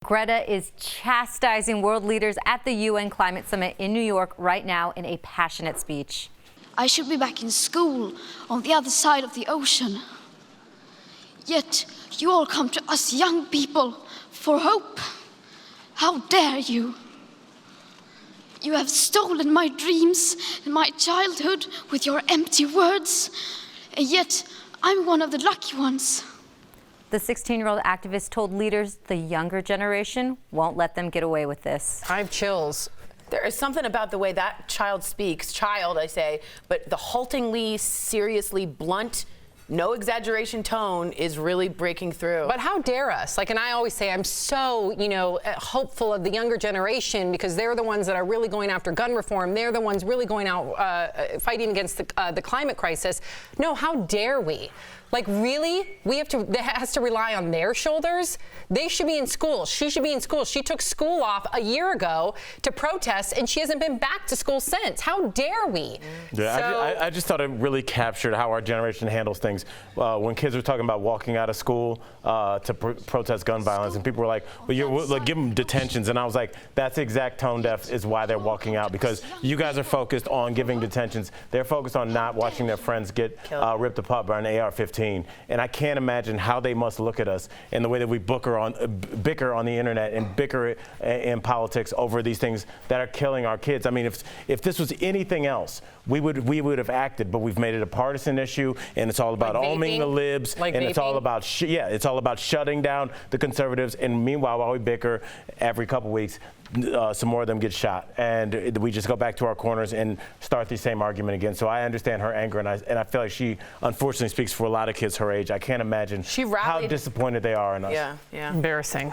Greta is chastising world leaders at the UN Climate Summit in New York right now in a passionate speech. I should be back in school on the other side of the ocean. Yet you all come to us young people for hope. How dare you? You have stolen my dreams and my childhood with your empty words, and yet I'm one of the lucky ones. The 16-year-old activist told leaders the younger generation won't let them get away with this. I have chills. There is something about the way that child speaks, I say, but the haltingly, seriously blunt, no exaggeration tone is really breaking through. But how dare us? And I always say I'm so, hopeful of the younger generation because they're the ones that are really going after gun reform. They're the ones really going out fighting against the climate crisis. No, how dare we? Really? That has to rely on their shoulders? They should be in school. She should be in school. She took school off a year ago to protest, and she hasn't been back to school since. How dare we? Yeah, I just thought it really captured how our generation handles things. When kids were talking about walking out of school to protest gun violence, and people were like, well, give them detentions. And I was like, that's exact tone deaf is why they're walking out, because you guys are focused on giving detentions. They're focused on not watching their friends get ripped apart by an AR-15. And I can't imagine how they must look at us in the way that we bicker on the internet and bicker in politics over these things that are killing our kids. I mean, if this was anything else, we would have acted, but we've made it a partisan issue, and it's all about arming the libs, and it's all about it's all about shutting down the conservatives. And meanwhile, while we bicker every couple weeks, some more of them get shot, and we just go back to our corners and start the same argument again. So I understand her anger, and I feel like she unfortunately speaks for a lot of kids her age. I can't imagine how disappointed they are in us. Yeah. Embarrassing.